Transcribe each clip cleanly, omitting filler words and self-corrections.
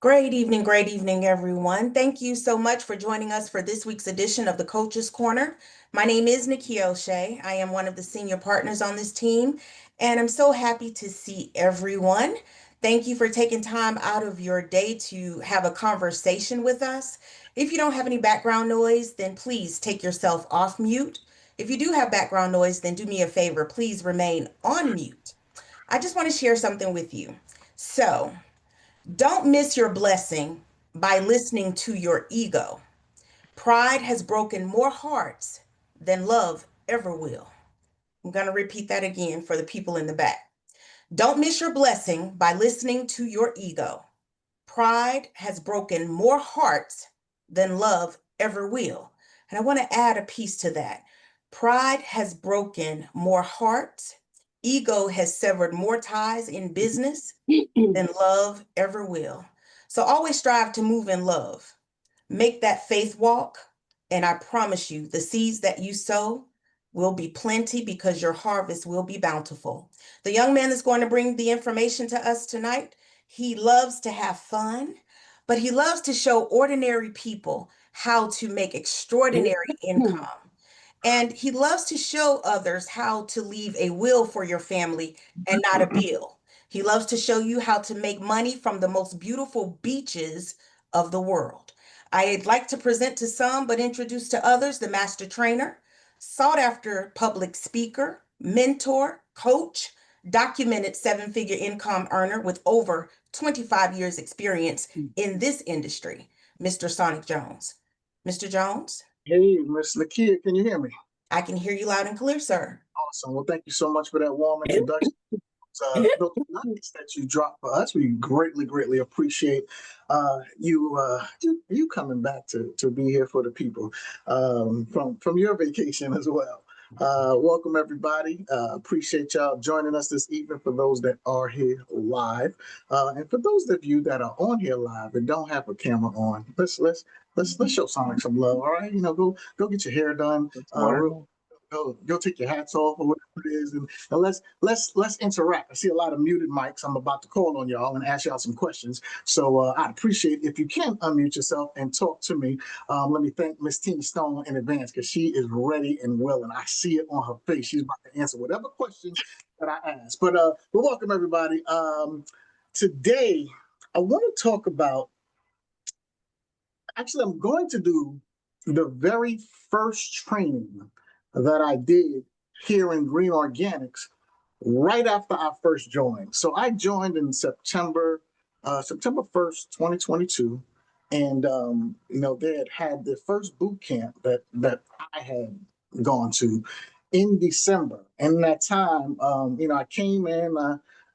Great evening, everyone. Thank you so much for joining us for this week's edition of the Coach's Corner. My name is Nikki O'Shea. I am one of the senior partners on this team, and I'm so happy to see everyone. Thank you for taking time out of your day to have a conversation with us. If you don't have any background noise, then please take yourself off mute. If you do have background noise, then do me a favor, please remain on mute. I just want to share something with you. So, don't miss your blessing by listening to your ego. Pride has broken more hearts than love ever will. I'm going to repeat that again for the people in the back. Don't miss your blessing by listening to your ego. Pride has broken more hearts than love ever will. And I want to add a piece to that. Pride has broken more hearts. Ego has severed more ties in business than love ever will. So always strive to move in love. Make that faith walk, and I promise you, the seeds that you sow will be plenty because your harvest will be bountiful. The young man that's going to bring the information to us tonight, he loves to have fun, but he loves to show ordinary people how to make extraordinary income. And he loves to show others how to leave a will for your family and not a bill. He loves to show you how to make money from the most beautiful beaches of the world. I'd like to present to some, but introduce to others, the master trainer, sought after public speaker, mentor, coach, documented seven-figure income earner with over 25 years experience in this industry, Mr. Sonic Jones. Mr. Jones? Hey, Miss Nakia, can you hear me? I can hear you loud and clear, sir. Awesome. Well, thank you so much for that warm introduction. Those nuggets that you dropped for us, we greatly appreciate you coming back to be here for the people from your vacation as well. Welcome everybody. Appreciate y'all joining us this evening. For those that are here live, and for those of you that are on here live and don't have a camera on, let's show Sonic some love. All right, go get your hair done. Go take your hats off or whatever it is, and let's interact. I see a lot of muted mics. I'm about to call on y'all and ask y'all some questions. So I'd appreciate if you can unmute yourself and talk to me. Let me thank Miss Tina Stone in advance because she is ready and willing. I see it on her face. She's about to answer whatever questions that I ask. But welcome everybody. Today I want to talk about. Actually, I'm going to do the very first training that I did here in Green Organics right after I first joined. So I joined in September 1st, 2022. And, they had the first boot camp that I had gone to in December. And in that time, I came in,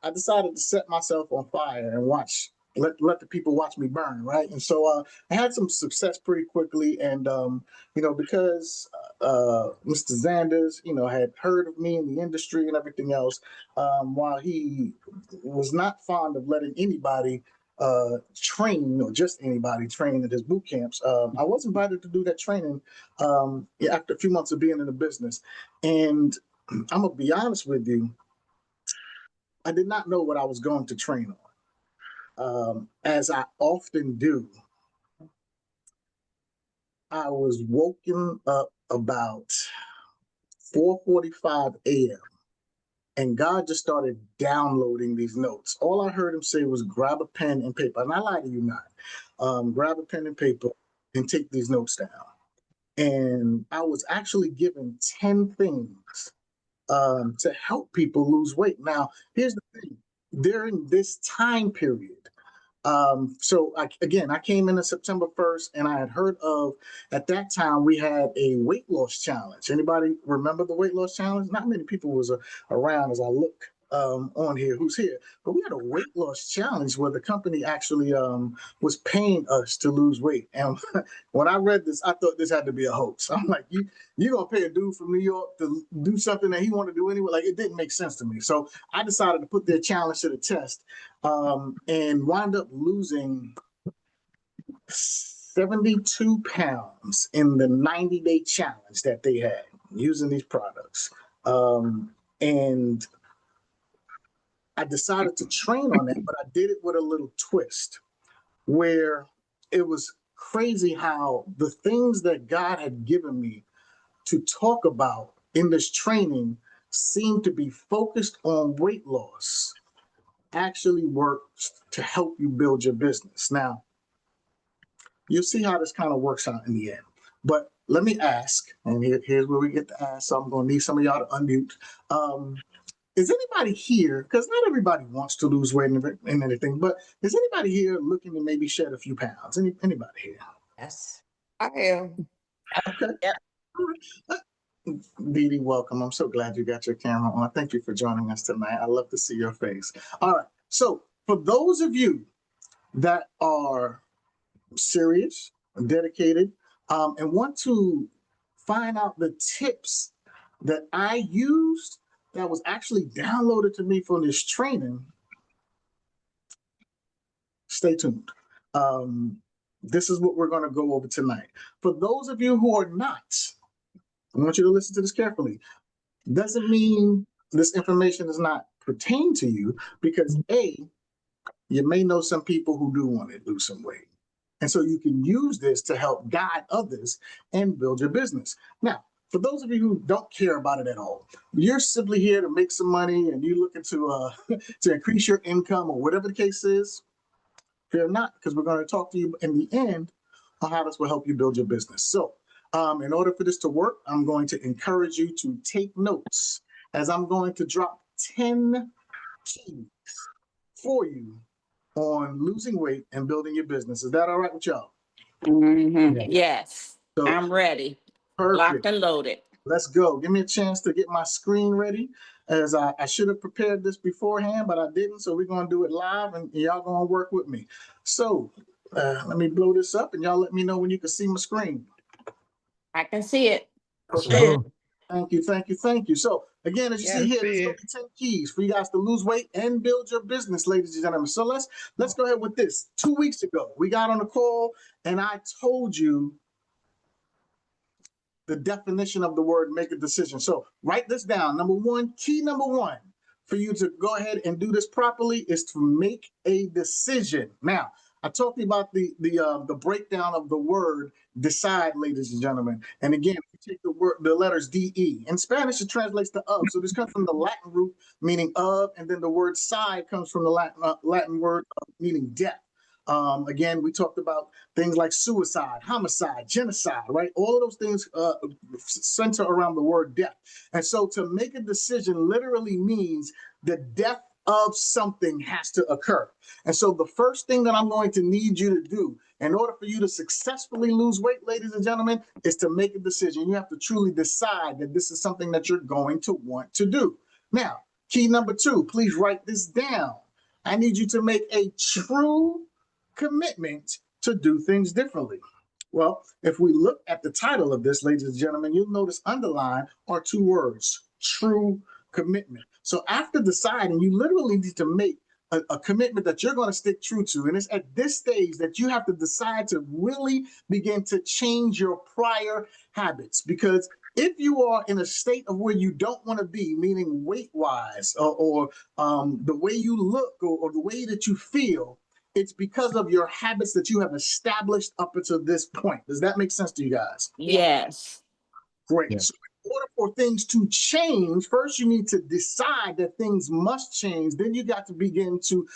I decided to set myself on fire and let the people watch me burn, right? And so I had some success pretty quickly, and because Mr. Zanders, had heard of me in the industry and everything else, while he was not fond of letting anybody train, or just anybody train at his boot camps, I was invited to do that training after a few months of being in the business, and I'm gonna be honest with you, I did not know what I was going to train on. As I often do, I was woken up about 4:45 a.m. and God just started downloading these notes. All I heard him say was grab a pen and paper. And I lie to you not. Grab a pen and paper and take these notes down. And I was actually given 10 things to help people lose weight. Now, here's the thing. During this time period, I came in on September 1st, and I had heard of, at that time, we had a weight loss challenge. Anybody remember the weight loss challenge? Not many people was around as I look on here who's here, but we had a weight loss challenge where the company actually was paying us to lose weight. And when I read this, I thought this had to be a hoax. I'm like, you're going to pay a dude from New York to do something that he wanted to do anyway? Like, it didn't make sense to me. So I decided to put their challenge to the test, and wound up losing 72 pounds in the 90-day challenge that they had using these products. And I decided to train on that, but I did it with a little twist. where it was crazy how the things that God had given me to talk about in this training seemed to be focused on weight loss actually works to help you build your business. Now, you'll see how this kind of works out in the end. But let me ask, and here's where we get to ask. So I'm going to need some of y'all to unmute. Is anybody here, because not everybody wants to lose weight and anything, but is anybody here looking to maybe shed a few pounds? Anybody here? Yes. I am. Okay. Yep. All right. Dee Dee, welcome. I'm so glad you got your camera on. Thank you for joining us tonight. I love to see your face. All right. So for those of you that are serious, dedicated, and want to find out the tips that I used that was actually downloaded to me from this training, stay tuned. This is what we're going to go over tonight. For those of you who are not, I want you to listen to this carefully. Doesn't mean this information does not pertain to you, because A, you may know some people who do want to lose some weight. And so you can use this to help guide others and build your business. Now, for those of you who don't care about it at all, you're simply here to make some money and you're looking to to increase your income or whatever the case is, fear not, because we're going to talk to you in the end on how this will help you build your business. So in order for this to work, I'm going to encourage you to take notes as I'm going to drop 10 keys for you on losing weight and building your business. Is that all right with y'all? Yes, So, I'm ready. perfect. Locked and loaded. Let's go. Give me a chance to get my screen ready, as I should have prepared this beforehand, but I didn't. So we're going to do it live, and y'all going to work with me. So let me blow this up, and y'all let me know when you can see my screen. I can see it. Okay. Thank you, thank you, thank you. So again, as you see here, there's see going to be 10 keys for you guys to lose weight and build your business, ladies and gentlemen. So let's go ahead with this. 2 weeks ago, we got on a call, and I told you the definition of the word make a decision. So write this down. Key number one for you to go ahead and do this properly is to make a decision. Now, I talked to you about the breakdown of the word decide, ladies and gentlemen. And again, if you take the letters DE. In Spanish, it translates to of. So this comes from the Latin root meaning of, and then the word side comes from the Latin word meaning death. Again, we talked about things like suicide, homicide, genocide, right? All of those things center around the word death. And so to make a decision literally means the death of something has to occur. And so the first thing that I'm going to need you to do in order for you to successfully lose weight, ladies and gentlemen, is to make a decision. You have to truly decide that this is something that you're going to want to do. Now, key number two, please write this down. I need you to make a true commitment to do things differently. Well, if we look at the title of this, ladies and gentlemen, you'll notice underlined are two words: true commitment. So after deciding, you literally need to make a commitment that you're going to stick true to. And it's at this stage that you have to decide to really begin to change your prior habits. Because if you are in a state of where you don't want to be, meaning weight-wise, or the way you look, or the way that you feel, it's because of your habits that you have established up until this point. Does that make sense to you guys? Yes. Great. Yeah. So in order for things to change, first you need to decide that things must change. Then you got to begin to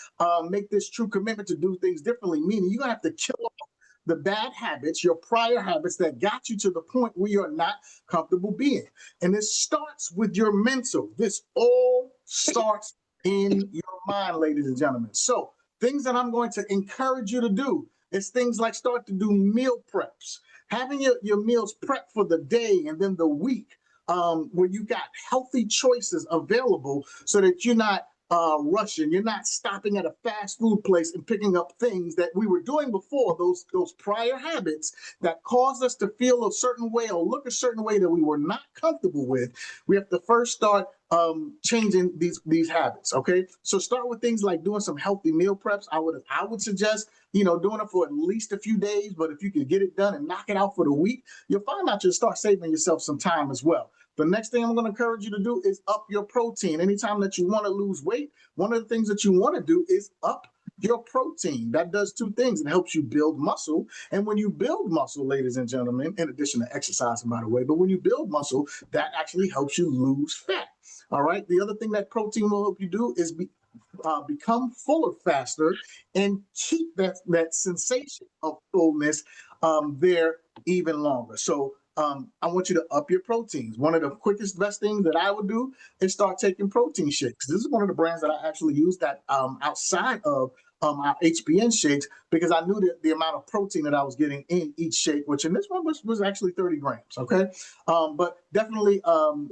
make this true commitment to do things differently, meaning you're going to have to kill off the bad habits, your prior habits that got you to the point where you're not comfortable being. And this starts with your mental. This all starts in your mind, ladies and gentlemen. So things that I'm going to encourage you to do is things like start to do meal preps, having your meals prepped for the day and then the week, where you got healthy choices available so that you're not rushing, you're not stopping at a fast food place and picking up things that we were doing before, those prior habits that caused us to feel a certain way or look a certain way that we were not comfortable with. We have to first start changing these habits. Okay, so start with things like doing some healthy meal preps. I would suggest doing it for at least a few days, but if you can get it done and knock it out for the week, you'll find out you'll start saving yourself some time as well. The next thing I'm going to encourage you to do is up your protein. Anytime that you want to lose weight, one of the things that you want to do is up your protein. That does two things. It helps you build muscle. And when you build muscle, ladies and gentlemen, in addition to exercising, by the way, but when you build muscle, that actually helps you lose fat. All right. The other thing that protein will help you do is become fuller faster and keep that sensation of fullness there even longer. So I want you to up your proteins. One of the quickest, best things that I would do is start taking protein shakes. This is one of the brands that I actually use that outside of our HBN shakes, because I knew that the amount of protein that I was getting in each shake, which in this one was actually 30 grams. Okay. But definitely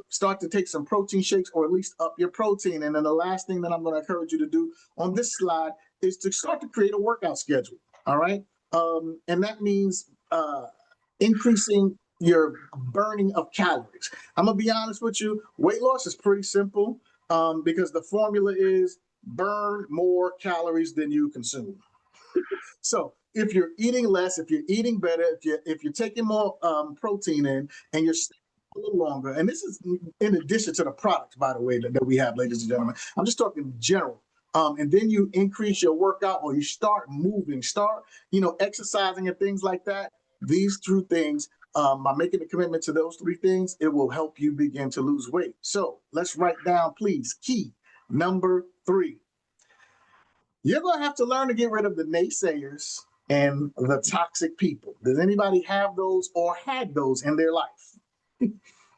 start to take some protein shakes, or at least up your protein. And then the last thing that I'm going to encourage you to do on this slide is to start to create a workout schedule. All right. And that means increasing your burning of calories. I'm going to be honest with you. Weight loss is pretty simple because the formula is burn more calories than you consume. So if you're eating less, if you're eating better, if you're taking more protein in, and you're staying a little longer, and this is in addition to the products, by the way, that we have, ladies and gentlemen. I'm just talking in general. And then you increase your workout, or you start moving, exercising and things like that. These two things, by making a commitment to those three things, it will help you begin to lose weight. So let's write down, please, key number 3. You're going to have to learn to get rid of the naysayers and the toxic people. Does anybody have those or had those in their life? Yes,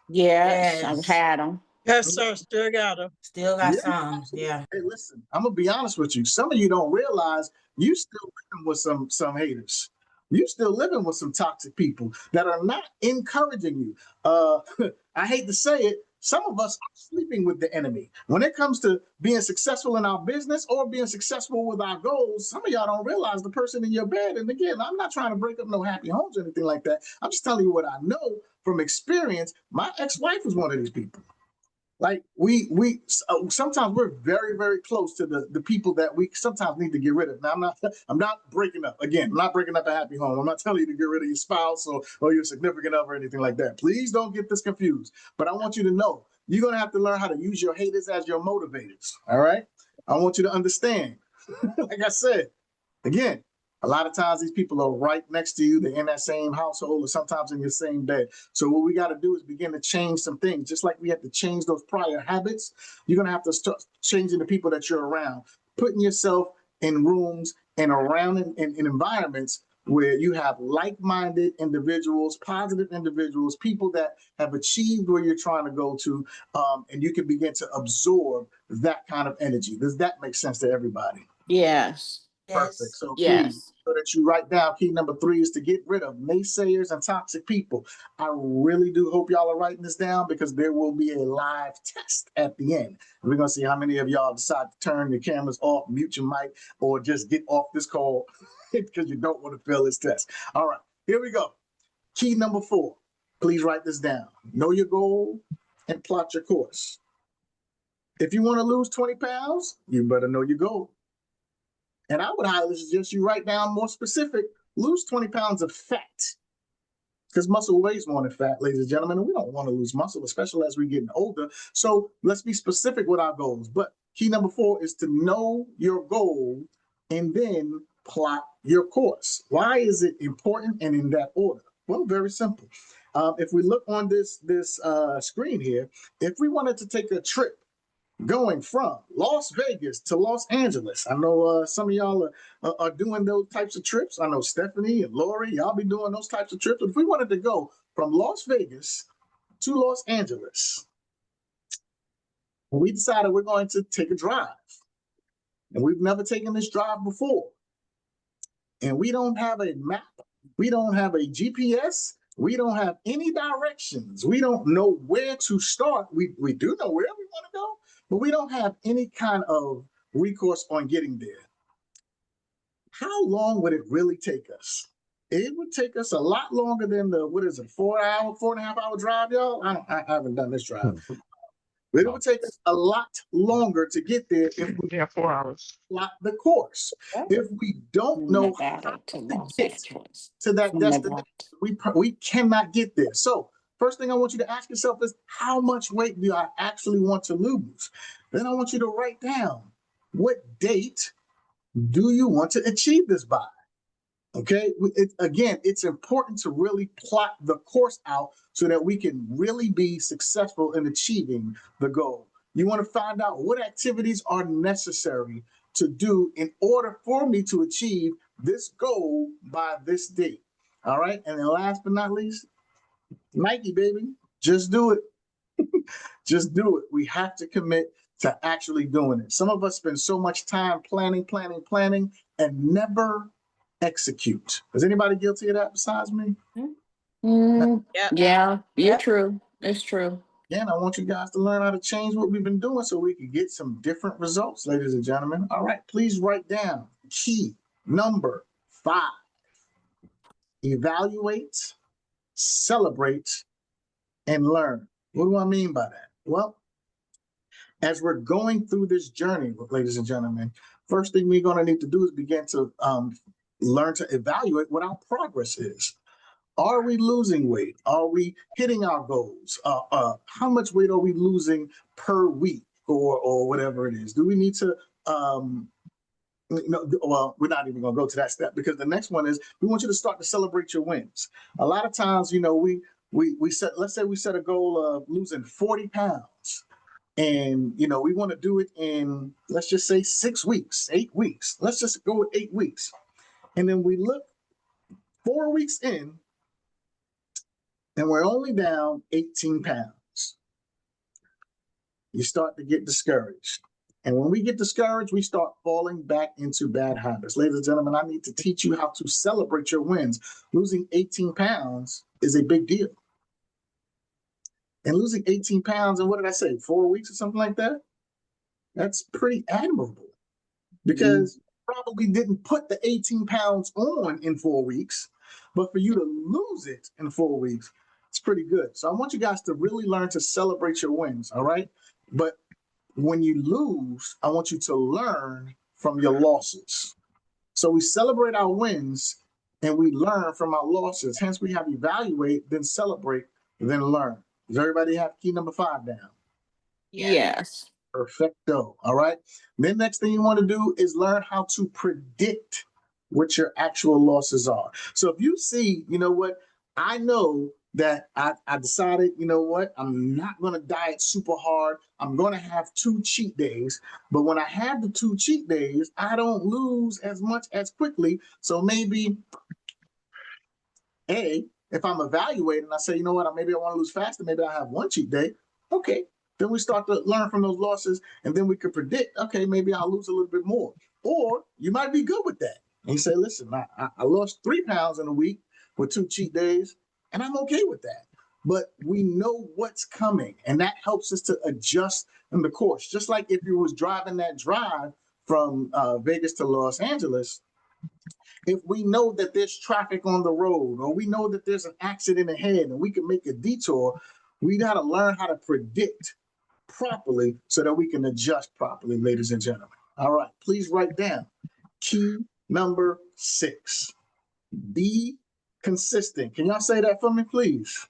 Yes. I've had them. Yes, sir. Still got them. Still got Yeah. some. Yeah. Hey, listen, I'm going to be honest with you. Some of you don't realize you still living with some haters. You still living with some toxic people that are not encouraging you. I hate to say it. Some of us are sleeping with the enemy. When it comes to being successful in our business or being successful with our goals, some of y'all don't realize the person in your bed. And again, I'm not trying to break up no happy homes or anything like that. I'm just telling you what I know from experience. My ex-wife was one of these people. Like we sometimes we're very, very close to the people that we sometimes need to get rid of. Now I'm not breaking up. Again, I'm not breaking up a happy home. I'm not telling you to get rid of your spouse or your significant other or anything like that. Please don't get this confused. But I want you to know you're gonna have to learn how to use your haters as your motivators. All right. I want you to understand. Like I said, again, a lot of times these people are right next to you. They're in that same household or sometimes in your same bed. So what we got to do is begin to change some things. Just like we had to change those prior habits, you're going to have to start changing the people that you're around, putting yourself in rooms and around in environments where you have like-minded individuals, positive individuals, people that have achieved where you're trying to go to, and you can begin to absorb that kind of energy. Does that make sense to everybody? Yes. Perfect. So please, Yes. so that you write down key number 3 is to get rid of naysayers and toxic people. I really do hope y'all are writing this down, because there will be a live test at the end. We're going to see how many of y'all decide to turn your cameras off, mute your mic, or just get off this call because you don't want to fail this test. All right, here we go. Key number 4. Please write this down. Know your goal and plot your course. If you want to lose 20 pounds, you better know your goal. And I would highly suggest you write down more specific, lose 20 pounds of fat, because muscle weighs more than fat, ladies and gentlemen, and we don't want to lose muscle, especially as we're getting older. So let's be specific with our goals. But key number 4 is to know your goal and then plot your course. Why is it important and in that order? Well, very simple. If we look on this screen here, if we wanted to take a trip going from Las Vegas to Los Angeles. I know some of y'all are doing those types of trips. I know Stephanie and Lori, y'all be doing those types of trips. If we wanted to go from Las Vegas to Los Angeles, we decided we're going to take a drive. And we've never taken this drive before. And we don't have a map. We don't have a GPS. We don't have any directions. We don't know where to start. We do know where we want to go, but we don't have any kind of recourse on getting there. How long would it really take us? It would take us a lot longer than the, 4.5 hour drive, y'all? I haven't done this drive. But it would take us a lot longer to get there if we 4 hours. plot the course. If we don't know how Nevada to to Los get Angeles. to that From destination, Nevada. we cannot get there. So first thing I want you to ask yourself is, how much weight do I actually want to lose? Then I want you to write down what date do you want to achieve this by? Okay, again, it's important to really plot the course out so that we can really be successful in achieving the goal. You want to find out what activities are necessary to do in order for me to achieve this goal by this date. All right, and then last but not least, Nike, baby, just do it. Just do it. We have to commit to actually doing it. Some of us spend so much time planning, and never execute. Is anybody guilty of that besides me? Mm, Yep. yeah, you're Yep. true. It's true. Again, I want you guys to learn how to change what we've been doing so we can get some different results, ladies and gentlemen. All right, please write down key number 5. Evaluate, celebrate, and learn. What do I mean by that? Well, as we're going through this journey, ladies and gentlemen, first thing we're going to need to do is begin to learn to evaluate what our progress is. Are we losing weight? Are we hitting our goals? How much weight are we losing per week or whatever it is? Do we need to, well, we're not even going to go to that step because the next one is we want you to start to celebrate your wins. A lot of times, you know, we set, let's say we set a goal of losing 40 pounds. And, you know, we want to do it in, let's just say 6 weeks, 8 weeks. Let's just go with 8 weeks. And then we look 4 weeks in, and we're only down 18 pounds. You start to get discouraged. And when we get discouraged, we start falling back into bad habits. Ladies and gentlemen, I need to teach you how to celebrate your wins. Losing 18 pounds is a big deal. And losing 18 pounds, and what did I say, 4 weeks or something like that? That's pretty admirable because you probably didn't put the 18 pounds on in 4 weeks, but for you to lose it in 4 weeks, it's pretty good. So I want you guys to really learn to celebrate your wins, all right? But when you lose, I want you to learn from your losses. So we celebrate our wins and we learn from our losses. Hence, we have evaluate, then celebrate, then learn. Does everybody have key number 5 down? Yes. Perfecto. All right. Then next thing you want to do is learn how to predict what your actual losses are. So if you see, you know what, I know that I decided, you know what, I'm not going to diet super hard. I'm going to have 2 cheat days. But when I have the 2 cheat days, I don't lose as much as quickly. So maybe, if I'm evaluating, I say, you know what, maybe I want to lose faster. Maybe I have 1 cheat day. Okay. Then we start to learn from those losses, and then we could predict, okay, maybe I'll lose a little bit more. Or you might be good with that. And you say, listen, I lost 3 pounds in a week with 2 cheat days, and I'm okay with that. But we know what's coming, and that helps us to adjust in the course. Just like if you was driving that drive from Vegas to Los Angeles, if we know that there's traffic on the road, or we know that there's an accident ahead and we can make a detour, we got to learn how to predict properly so that we can adjust properly, ladies and gentlemen. All right, please write down key number 6. Be consistent. Can y'all say that for me, please?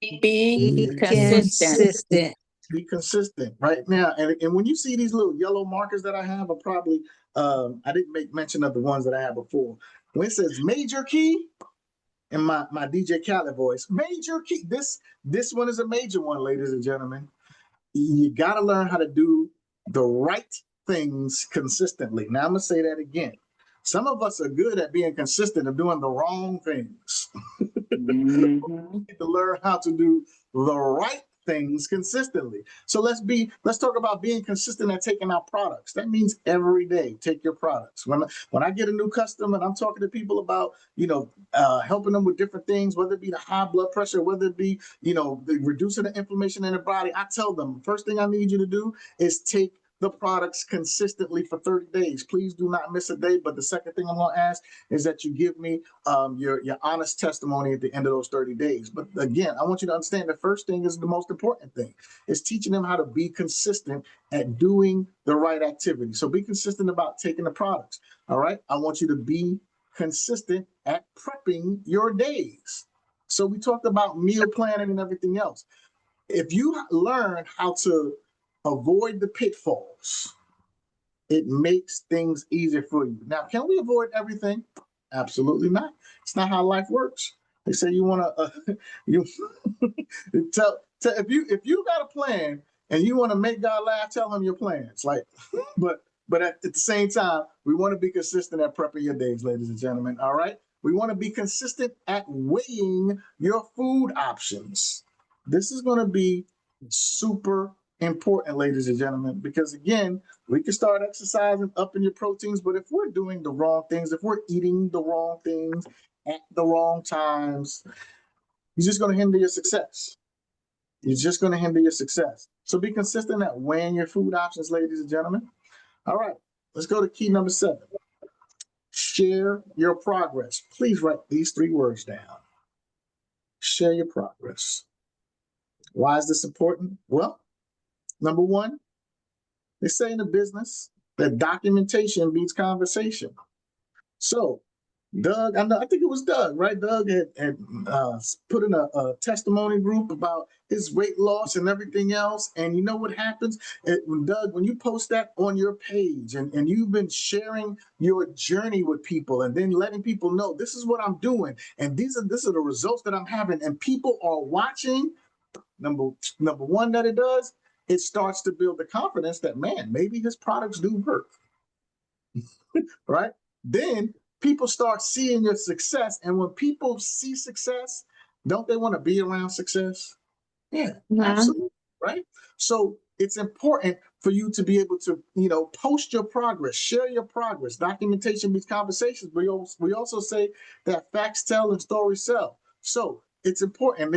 Be consistent. Be consistent right now. And when you see these little yellow markers that I have, are probably, I didn't make mention of the ones that I had before. When it says major key, in my DJ Khaled voice, major key, this one is a major one, ladies and gentlemen. You got to learn how to do the right things consistently. Now, I'm going to say that again. Some of us are good at being consistent of doing the wrong things. Mhm. We need to learn how to do the right things consistently. So let's talk about being consistent at taking our products. That means every day take your products. When I get a new customer and I'm talking to people about, helping them with different things, whether it be the high blood pressure, whether it be, reducing the inflammation in the body, I tell them, first thing I need you to do is take the products consistently for 30 days. Please do not miss a day. But the second thing I'm going to ask is that you give me your honest testimony at the end of those 30 days. But again, I want you to understand the first thing is the most important thing. Is teaching them how to be consistent at doing the right activity. So be consistent about taking the products. All right. I want you to be consistent at prepping your days. So we talked about meal planning and everything else. If you learn how to avoid the pitfalls, It makes things easier for you. Now, can we avoid everything? Absolutely not. It's not how life works. They say you want to you tell if you got a plan and you want to make God laugh, tell him your plans. Like, but at the same time, we want to be consistent at prepping your days, ladies and gentlemen. All right. We want to be consistent at weighing your food options. This is going to be super important, ladies and gentlemen, because again, we can start exercising, upping your proteins, but if we're doing the wrong things, if we're eating the wrong things at the wrong times, you're just going to hinder your success. You're just going to hinder your success. So be consistent at weighing your food options, ladies and gentlemen. All right, let's go to key number 7. Share your progress. Please write these 3 words down. Share your progress. Why is this important? Well, number 1, they say in the business that documentation beats conversation. So Doug, I think it was Doug, right? Doug had put in a testimony group about his weight loss and everything else. And you know what happens? Doug, when you post that on your page and you've been sharing your journey with people and then letting people know this is what I'm doing and these are the results that I'm having, and people are watching, number 1 that it does, it starts to build the confidence that, man, maybe his products do work, right? Then people start seeing your success. And when people see success, don't they want to be around success? Yeah, absolutely. Right. So it's important for you to be able to, post your progress, share your progress. Documentation beats conversations. We also say that facts tell and stories sell. So it's important.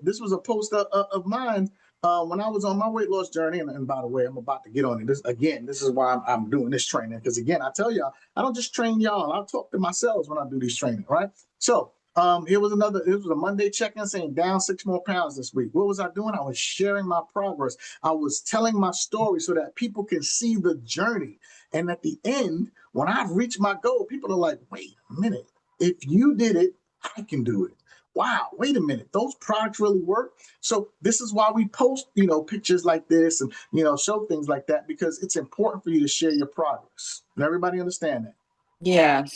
This was a post of mine when I was on my weight loss journey. And by the way, I'm about to get on it. This is why I'm doing this training. Because again, I tell y'all, I don't just train y'all. I talk to myself when I do these training, right? So it was a Monday check-in saying down 6 more pounds this week. What was I doing? I was sharing my progress. I was telling my story so that people can see the journey. And at the end, when I've reached my goal, people are like, wait a minute, if you did it, I can do it. Wow, wait a minute, those products really work. So this is why we post, pictures like this and, show things like that, because it's important for you to share your progress. Does everybody understand that? Yes.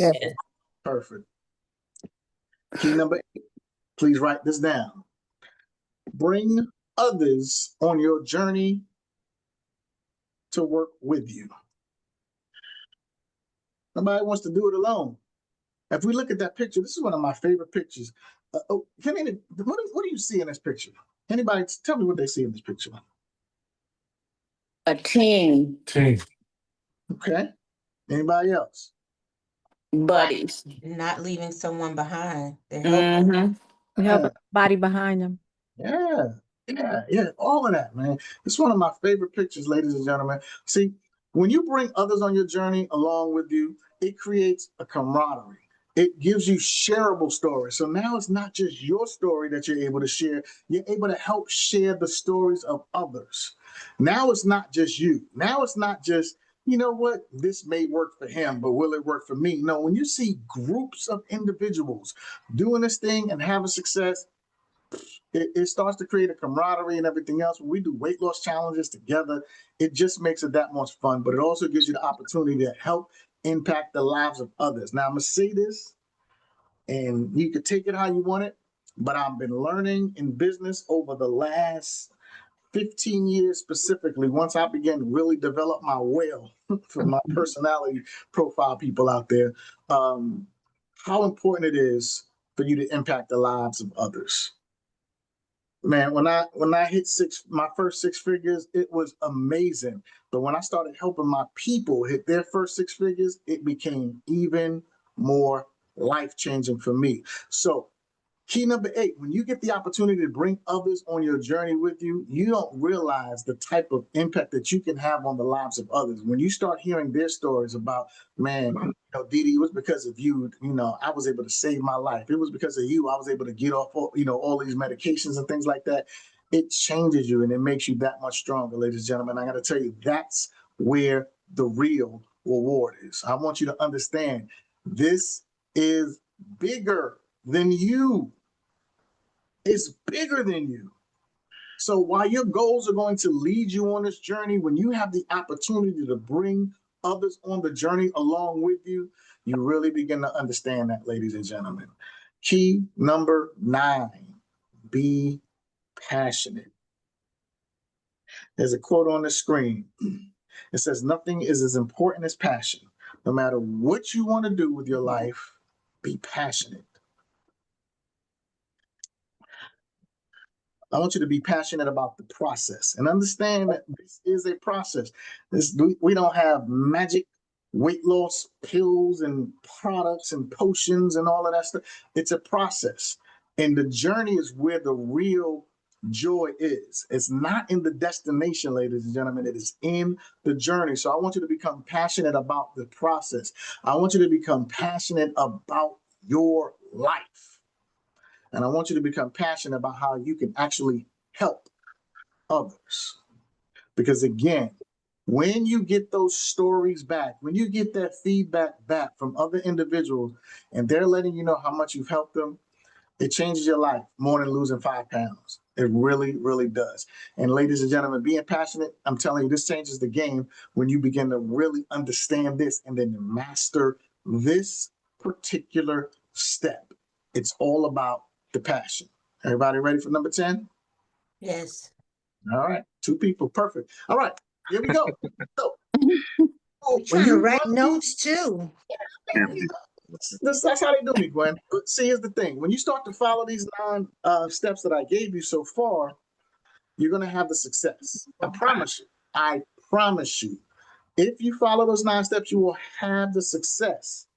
Perfect. Key number 8, please write this down. Bring others on your journey to work with you. Nobody wants to do it alone. If we look at that picture, this is one of my favorite pictures. What do you see in this picture? Anybody tell me what they see in this picture? A team. Okay. Anybody else? Buddies. Not leaving someone behind. They're helping. Mm-hmm. We have a body behind them. Yeah. All of that, man. It's one of my favorite pictures, ladies and gentlemen. See, when you bring others on your journey along with you, it creates a camaraderie. It gives you shareable stories. So now it's not just your story that you're able to share. You're able to help share the stories of others. Now it's not just you. Now it's not just, you know what, this may work for him, but will it work for me? No, when you see groups of individuals doing this thing and having success, it starts to create a camaraderie and everything else. When we do weight loss challenges together, it just makes it that much fun, but it also gives you the opportunity to help impact the lives of others. Now, I'm going to say this, and you can take it how you want it, but I've been learning in business over the last 15 years specifically, once I began to really develop my whale for my personality profile people out there, how important it is for you to impact the lives of others. Man, when I hit my first 6 figures, it was amazing. But when I started helping my people hit their first 6 figures, it became even more life-changing for me. So key number 8, when you get the opportunity to bring others on your journey with you, you don't realize the type of impact that you can have on the lives of others. When you start hearing their stories about, man, Didi, it was because of you, I was able to save my life. It was because of you, I was able to get off, all these medications and things like that. It changes you and it makes you that much stronger, ladies and gentlemen. I got to tell you, that's where the real reward is. I want you to understand this is bigger than you. It's bigger than you. So while your goals are going to lead you on this journey, when you have the opportunity to bring others on the journey along with you, you really begin to understand that, ladies and gentlemen. Key number 9, be passionate. There's a quote on the screen. It says, nothing is as important as passion. No matter what you want to do with your life, be passionate. I want you to be passionate about the process and understand that this is a process. We don't have magic weight loss pills and products and potions and all of that stuff. It's a process. And the journey is where the real joy is. It's not in the destination, ladies and gentlemen. It is in the journey. So I want you to become passionate about the process. I want you to become passionate about your life. And I want you to become passionate about how you can actually help others. Because again, when you get those stories back, when you get that feedback back from other individuals and they're letting you know how much you've helped them, it changes your life more than losing 5 pounds. It really, really does. And ladies and gentlemen, being passionate, I'm telling you, this changes the game when you begin to really understand this and then master this particular step. It's all about the passion. Everybody ready for number 10? Yes. All right, 2 people, perfect. All right, here we go. So, We're trying to write notes too. That's how they do me, Gwen. But see, here's the thing. When you start to follow these 9 steps that I gave you so far, you're going to have the success. I promise you. I promise you. If you follow those 9 steps, you will have the success.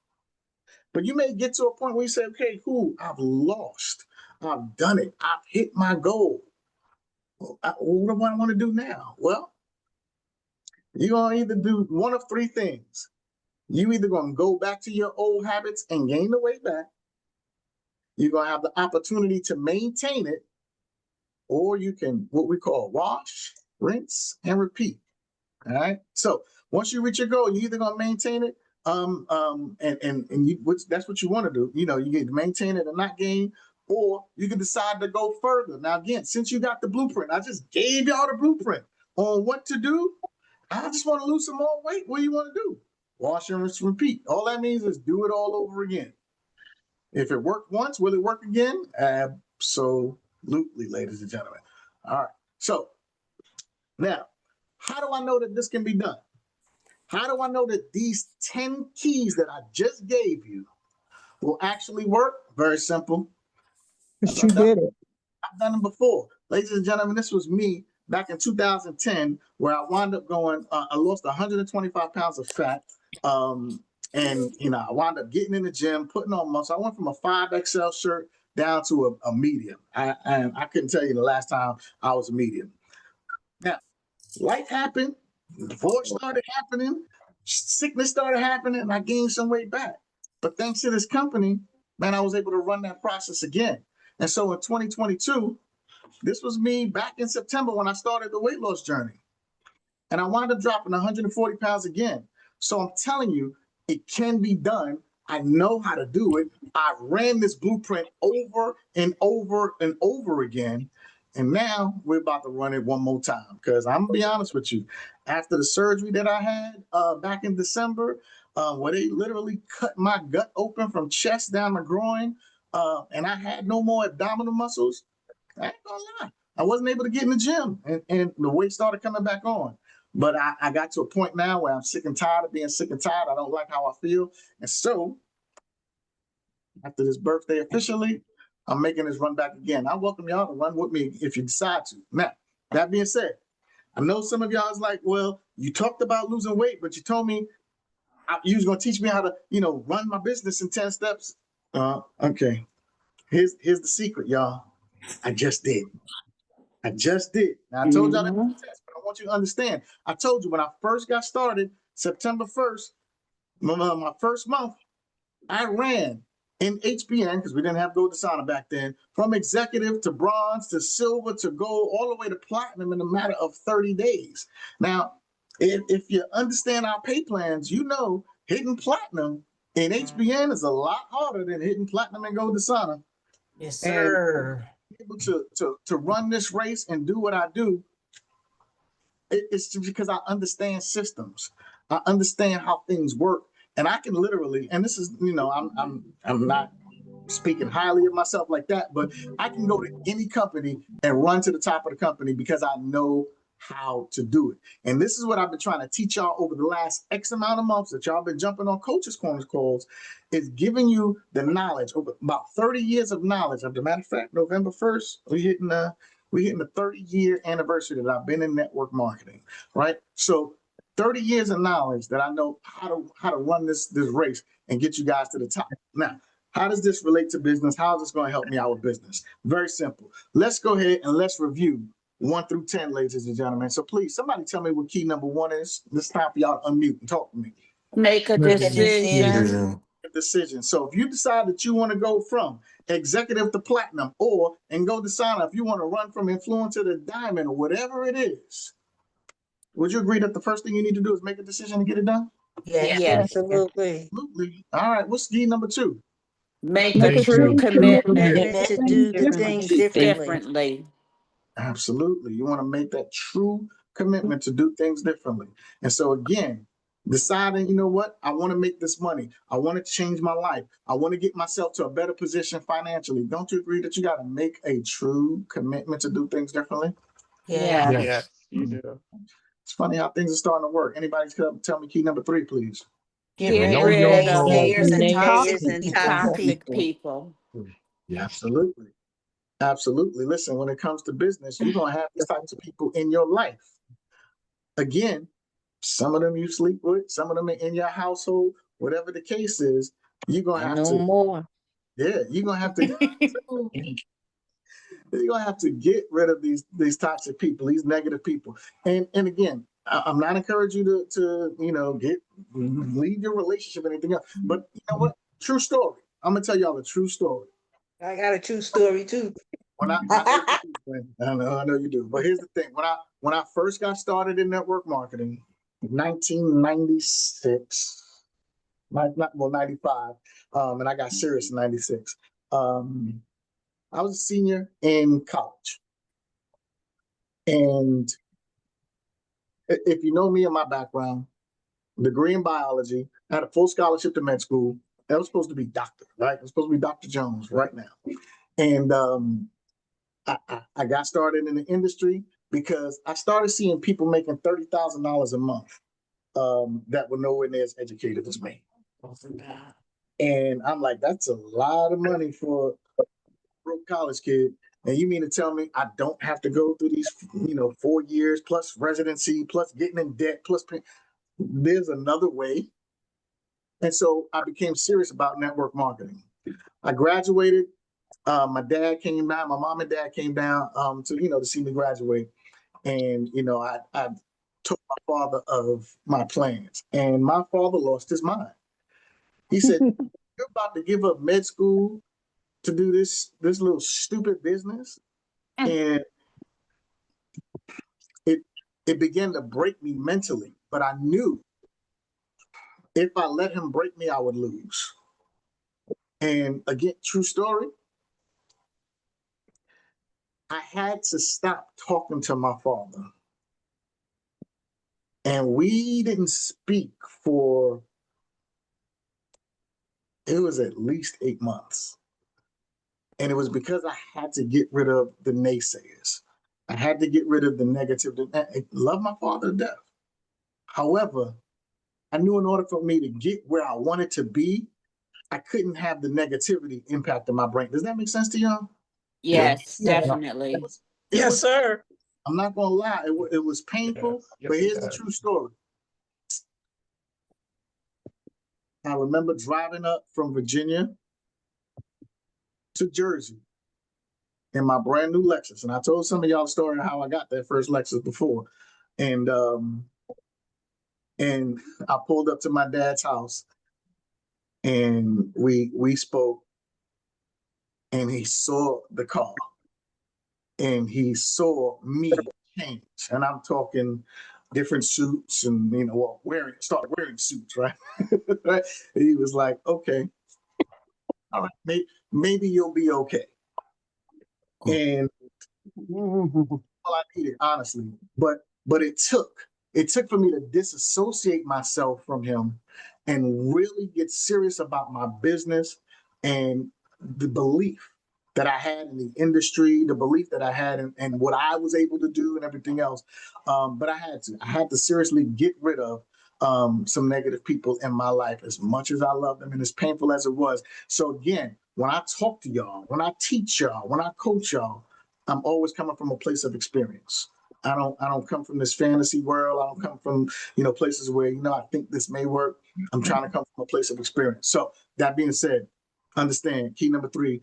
But you may get to a point where you say, okay, I've lost. I've done it. I've hit my goal. What do I want to do now? Well, you're going to either do one of 3 things. You either going to go back to your old habits and gain the weight back. You're going to have the opportunity to maintain it, or you can, what we call wash, rinse, and repeat. All right. So once you reach your goal, you're either going to maintain it, that's what you want to do. You know, you get to maintain it and not gain, or you can decide to go further. Now, again, since you got the blueprint, I just gave y'all the blueprint on what to do. I just want to lose some more weight. What do you want to do? Wash and rinse, repeat. All that means is do it all over again. If it worked once, will it work again? Absolutely, ladies and gentlemen. All right. So now, how do I know that this can be done? How do I know that these 10 keys that I just gave you will actually work? Very simple. But you did it. I've done them before. Ladies and gentlemen, this was me back in 2010, where I wound up going, I lost 125 pounds of fat. And, you know, I wound up getting in the gym, putting on muscle. I went from a 5XL shirt down to a medium. And I couldn't tell you the last time I was a medium. Now, life happened, divorce started happening, sickness started happening, and I gained some weight back. But thanks to this company, man, I was able to run that process again. And so in 2022, this was me back in September when I started the weight loss journey. And I wound up dropping 140 pounds again. So I'm telling you, it can be done. I know how to do it. I ran this blueprint over and over and over again. And now we're about to run it one more time. Because I'm going to be honest with you, after the surgery that I had back in December, where they literally cut my gut open from chest down to groin, and I had no more abdominal muscles, I ain't gonna lie, I wasn't able to get in the gym, and the weight started coming back on. But I got to a point now where I'm sick and tired of being sick and tired. I don't like how I feel. And so after this birthday officially, I'm making this run back again. I welcome y'all to run with me if you decide to. Now, that being said, I know some of y'all is like, well, you talked about losing weight, but you told me you was going to teach me how to, run my business in 10 steps. Okay. Here's the secret, y'all. I just did. Now, I told y'all that test, but I want you to understand. I told you when I first got started, September 1st, my first month, I ran in HBN, because we didn't have Gold Dasana back then, from executive to bronze to silver to gold, all the way to platinum in a matter of 30 days. Now, if you understand our pay plans, hitting platinum in HBN is a lot harder than hitting platinum in Gold Dasana. Yes, sir. And able to run this race and do what I do, it's because I understand systems. I understand how things work, and I can literally, and this is, I'm not speaking highly of myself like that, but I can go to any company and run to the top of the company because I know how to do it. And this is what I've been trying to teach y'all over the last X amount of months that y'all been jumping on Coaches Corners calls, is giving you the knowledge, over about 30 years of knowledge. As a matter of fact, November 1st, we're hitting the 30-year anniversary that I've been in network marketing, right? So 30 years of knowledge that I know how to run this race and get you guys to the top. Now, how does this relate to business? How is this going to help me out with business? Very simple. Let's go ahead and let's review 1 through 10, ladies and gentlemen. So please, somebody tell me what key number 1 is. It's time for y'all to unmute and talk to me. Make a decision. Decision. So if you decide that you want to go from executive to platinum, and go to sign up, if you want to run from influencer to diamond or whatever it is, would you agree that the first thing you need to do is make a decision to get it done? Yes. Absolutely. Absolutely. All right. What's key number 2? Make a true commitment To do the things differently. differently. Absolutely. You want to make that true commitment to do things differently. And so again, deciding, you know what, I want to make this money. I want to change my life. I want to get myself to a better position financially. Don't you agree that you got to make a true commitment to do things differently? Yeah. Yes, you do. It's funny how things are starting to work. Anybody tell me key number 3, please. Get Get rid rid of of naysayers and naysayers toxic and people. toxic people. Yeah, absolutely. Absolutely. Listen, when it comes to business, you're going to have these types of people in your life. Again, some of them you sleep with, some of them are in your household, whatever the case is, you're going to have No to, more. yeah, you're going to have to, you're going to have to get rid of these toxic people, these negative people. And again, I'm not encouraging you to leave your relationship or anything else, but you know what? True story. I'm going to tell y'all a true story. I got a true story too. When I know you do. But here's the thing: when I first got started in network marketing, 1996, 95, and I got serious in 96. I was a senior in college, and if you know me and my background, degree in biology, I had a full scholarship to med school. I was supposed to be doctor, right? I was supposed to be Dr. Jones right now, and I got started in the industry because I started seeing people making $30,000 a month that were nowhere near as educated as me. And I'm like, that's a lot of money for a broke college kid. And you mean to tell me I don't have to go through these, 4 years plus residency, plus getting in debt, plus there's another way. And so I became serious about network marketing. I graduated. My dad came down, my mom and dad came down to see me graduate. And, I told my father of my plans, and my father lost his mind. He said, you're about to give up med school to do this little stupid business. And it began to break me mentally, but I knew if I let him break me, I would lose. And again, true story, I had to stop talking to my father. And we didn't speak for, it was at least 8 months. And it was because I had to get rid of the naysayers. I had to get rid of the negative. I love my father to death. However, I knew in order for me to get where I wanted to be, I couldn't have the negativity impacting my brain. Does that make sense to y'all? Yes, definitely. Yes, sir. I'm not going to lie. It was painful, Yes, but it here's the does. true story. I remember driving up from Virginia to Jersey in my brand new Lexus. And I told some of y'all the story of how I got that first Lexus before. And I pulled up to my dad's house and we spoke, and he saw the car and he saw me change. And I'm talking different suits and, start wearing suits, right? Right? He was like, okay, all right, maybe you'll be okay. And all I needed, honestly, but it took it took for me to disassociate myself from him and really get serious about my business and the belief that I had in the industry, the belief that I had in what I was able to do and everything else. But I had to seriously get rid of some negative people in my life, as much as I love them and as painful as it was. So again, when I talk to y'all, when I teach y'all, when I coach y'all, I'm always coming from a place of experience. I don't come from this fantasy world. I don't come from, places where, I think this may work. I'm trying to come from a place of experience. So that being said, understand key number 3,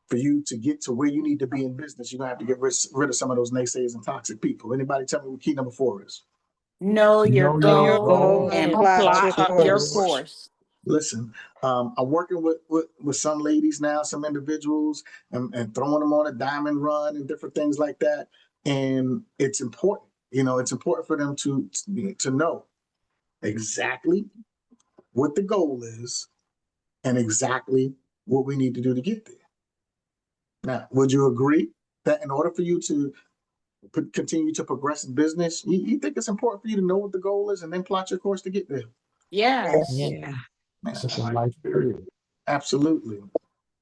for you to get to where you need to be in business, you're gonna have to get rid of some of those naysayers and toxic people. Anybody tell me what key number 4 is? Know your goal and plot plot your your course. course. Listen, I'm working with some ladies now, some individuals, and throwing them on a diamond run and different things like that. And it's important, it's important for them to know exactly what the goal is and exactly what we need to do to get there. Now, would you agree that in order for you to continue to progress in business, you think it's important for you to know what the goal is and then plot your course to get there? Yes. Yeah. It's a life period. Absolutely.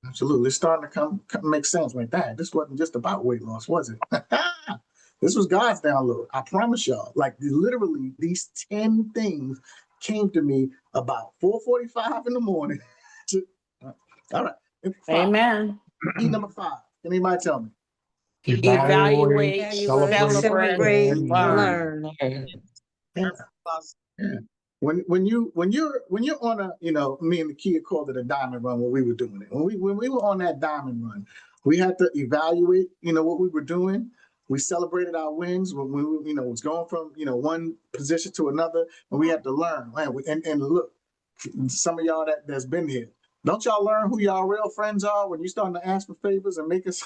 Absolutely. It's starting to come make sense like that. This wasn't just about weight loss, was it? This was God's download. I promise y'all. Like literally, these 10 things came to me about 4:45 in the morning. All right. 5. Amen. Key number 5. Can anybody tell me? Evaluate, Celebrate, and learn. learn. Yeah. When you're on a, me and the kid called it a diamond run when we were doing it. When we were on that diamond run, we had to evaluate, what we were doing. We celebrated our wins when we, was going from, one position to another, and we had to learn. And look, some of y'all that's been here, don't y'all learn who y'all real friends are when you starting to ask for favors and make us?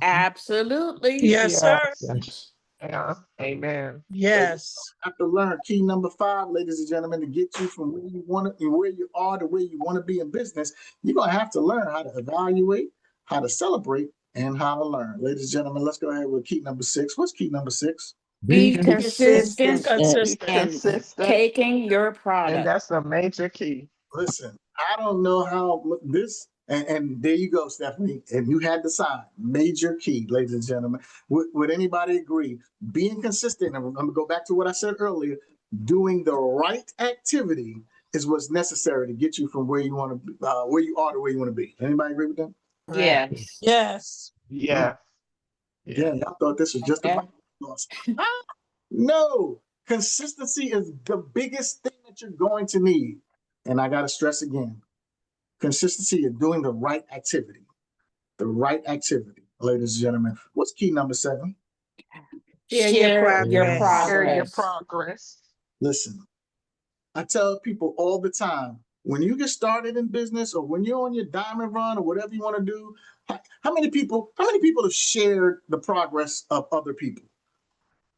Absolutely. Yes, sir. Yes. Yeah. Amen. Yes. Have to learn key number 5, ladies and gentlemen, to get you from where you want to, where you are to where you want to be in business. You're gonna have to learn how to evaluate, how to celebrate, and how to learn. Ladies and gentlemen, let's go ahead with key number 6. What's key number 6? Be consistent Consistent. and taking your And product. that's a major key. Listen, I don't know how this, and there you go, Stephanie, and you had the sign, major key, ladies and gentlemen. Would anybody agree? Being consistent, and I'm gonna go back to what I said earlier, doing the right activity is what's necessary to get you from where you want to, where you are to where you want to be. Anybody agree with that? Yes. Yes. Yeah. Yeah, y'all thought this was just about loss. No, consistency is the biggest thing that you're going to need. And I got to stress again, consistency is doing the right activity. The right activity, ladies and gentlemen. What's key number 7? Share your progress. Share your progress. Listen, I tell people all the time, when you get started in business or when you're on your diamond run or whatever you want to do, how many people have shared the progress of other people?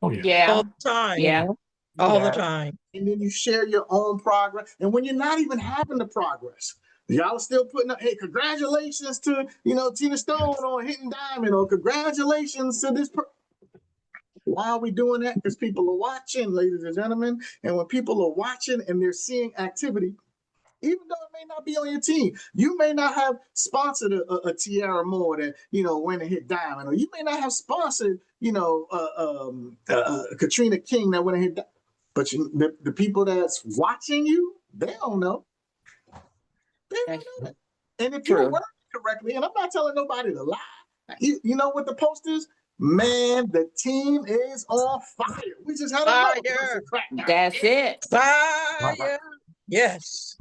Oh yeah. Yeah. All the time. Yeah. All the Yeah. time. And then you share your own progress. And when you're not even having the progress, y'all are still putting up, hey, congratulations to, Tina Stone on hitting diamond, or congratulations to this. Why are we doing that? Because people are watching, ladies and gentlemen. And when people are watching and they're seeing activity, even though it may not be on your team, you may not have sponsored a Tierra Moore that, went and hit diamond, or you may not have sponsored, Katrina King that went and hit diamond. But the people that's watching you, they don't know. They don't know that. And if you're working correctly, and I'm not telling nobody to lie, you know what the post is? Man, the team is on fire. We just had another person crack down. That's it. Fire. Yes.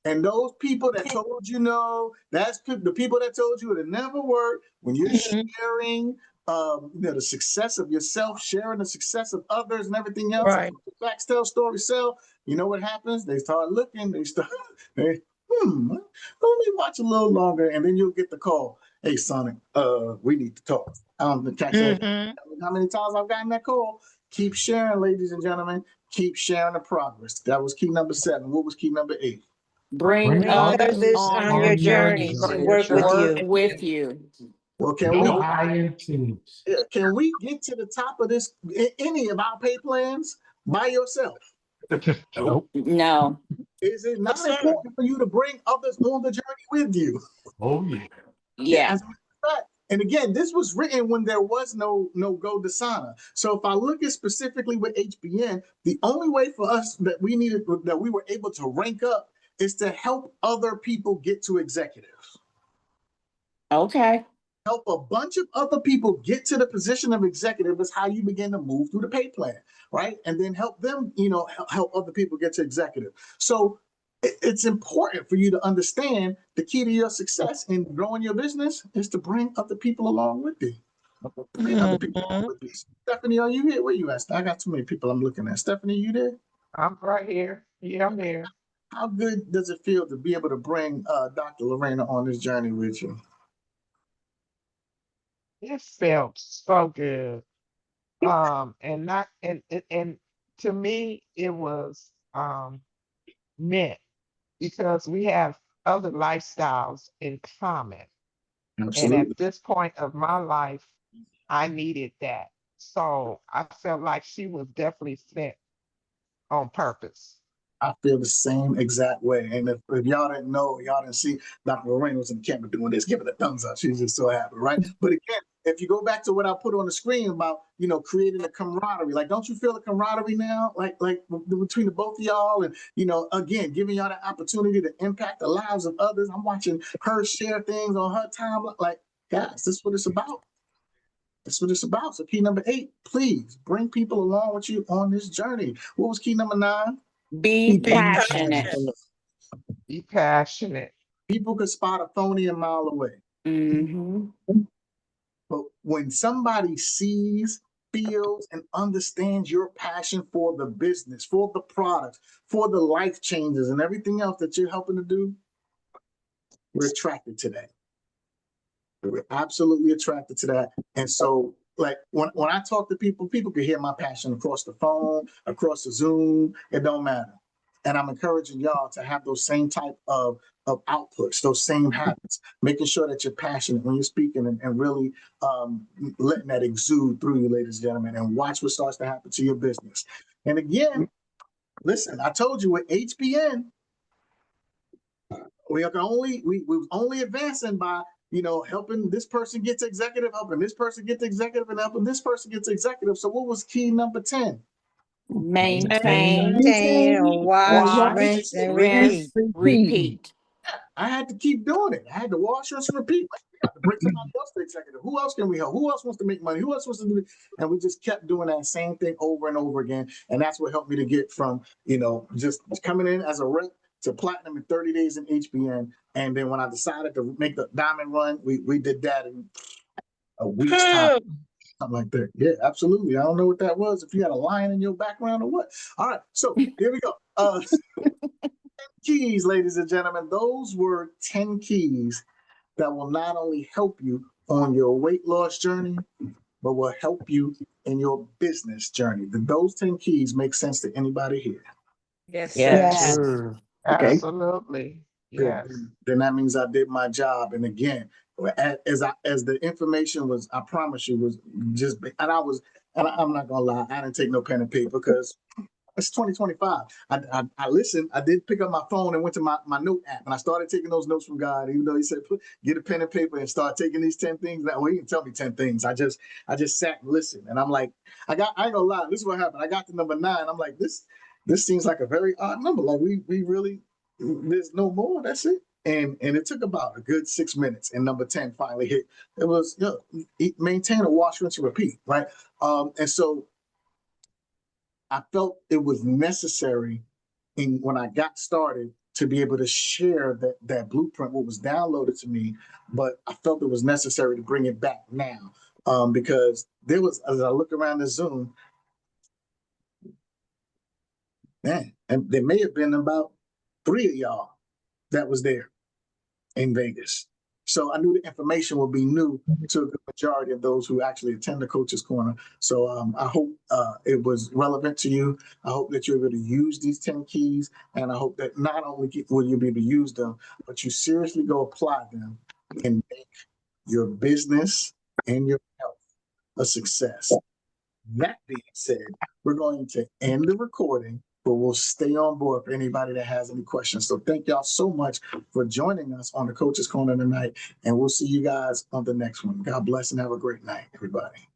And those people that told you no, that's the people that told you it'll never work. When you're sharing, the success of yourself, sharing the success of others and everything else. Right. Facts tell, stories sell. You know what happens? They start looking. Let me watch a little longer, and then you'll get the call. Hey, Sonic, we need to talk. How many times I've gotten that call? Keep sharing, ladies and gentlemen. Keep sharing the progress. That was key number 7. What was key number 8? Bring others on your journey to work with you. Well, can we get to the top of this, any of our pay plans? by yourself? Nope. No. Is it not Yes, sir. important for you to bring others on the journey with you? Oh, yeah. Yeah. As a matter of fact, and again, this was written when there was no Go Dasana. So if I look at specifically with HBN, the only way for us that we were able to rank up is to help other people get to executives. Okay. Help a bunch of other people get to the position of executive is how you begin to move through the pay plan, right? And then help them, help other people get to executive. So it's important for you to understand the key to your success in growing your business is to bring other people along with you. Bring other people along with you. Stephanie, are you here? Where you at? I got too many people I'm looking at. Stephanie, you there? I'm right here. Yeah, I'm here. How good does it feel to be able to bring Dr. Lorena on this journey with you? It felt so good. And not and to me it was meant because we have other lifestyles in common. And Absolutely. at this point of my life, I needed that. So I felt like she was definitely sent on purpose. I feel the same exact way. And if y'all didn't know, y'all didn't see, Dr. Lorraine was in the camera doing this, giving a thumbs up. She's just so happy, right? But again, if you go back to what I put on the screen about, creating a camaraderie, like, don't you feel the camaraderie now? Like between the both of y'all and, again, giving y'all the opportunity to impact the lives of others. I'm watching her share things on her time. Like, guys, this is what it's about. That's what it's about. So key number 8, please bring people along with you on this journey. What was key number 9? Be passionate. Be passionate. People could spot a phony a mile away. Mm-hmm. But when somebody sees, feels, and understands your passion for the business, for the product, for the life changes and everything else that you're helping to do, we're attracted to that. We're absolutely attracted to that. And so, like, when I talk to people, people can hear my passion across the phone, across the Zoom, it don't matter. And I'm encouraging y'all to have those same type of outputs, those same habits, making sure that you're passionate when you're speaking and really letting that exude through you, ladies and gentlemen, and watch what starts to happen to your business. And again, listen, I told you with HBN, we was only advancing by helping this person get to executive, helping this person get to executive, and helping this person get to executive. So what was key number 10? Maintain, Wash, rinse, and repeat. repeat. I had to keep doing it. I had to wash, rinse, and repeat. We got to bring somebody else to executive. Who else can we help? Who else wants to make money? Who else wants to do it? And we just kept doing that same thing over and over again. And that's what helped me to get from, just coming in as a rep to platinum in 30 days in HBN. And then when I decided to make the diamond run, we did that in a week's time. Something like that. Yeah, absolutely. I don't know what that was. If you had a lion in your background or what. All right. So here we go. 10 keys, ladies and gentlemen. Those were 10 keys that will not only help you on your weight loss journey, but will help you in your business journey. Did those 10 keys make sense to anybody here? Yes. Yes. Okay. Absolutely. Yes. Then that means I did my job. And again, as the information was, I promise you, was just, and I'm not gonna lie, I didn't take no pen and paper because it's 2025. I listened. I did pick up my phone and went to my note app, and I started taking those notes from God. Even though He said, get a pen and paper and start taking these 10 things. Well, He didn't tell me 10 things. I just sat and listened, and I'm like, I ain't gonna lie. This is what happened. I got to number 9. I'm like, this seems like a very odd number. Like we really, there's no more. That's it. And it took about a good 6 minutes, and number 10 finally hit. It was maintain a wash, rinse, and repeat, right? And so I felt it was necessary when I got started to be able to share that blueprint, what was downloaded to me, but I felt it was necessary to bring it back now because there was, as I look around the Zoom, man, and there may have been about 3 of y'all that was there in Vegas. So I knew the information would be new to a good majority of those who actually attend the Coach's Corner. So I hope it was relevant to you. I hope that you're able to use these 10 keys. And I hope that not only will you be able to use them, but you seriously go apply them and make your business and your health a success. That being said, we're going to end the recording, but we'll stay on board for anybody that has any questions. So thank y'all so much for joining us on the Coach's Corner tonight, and we'll see you guys on the next one. God bless and have a great night, everybody.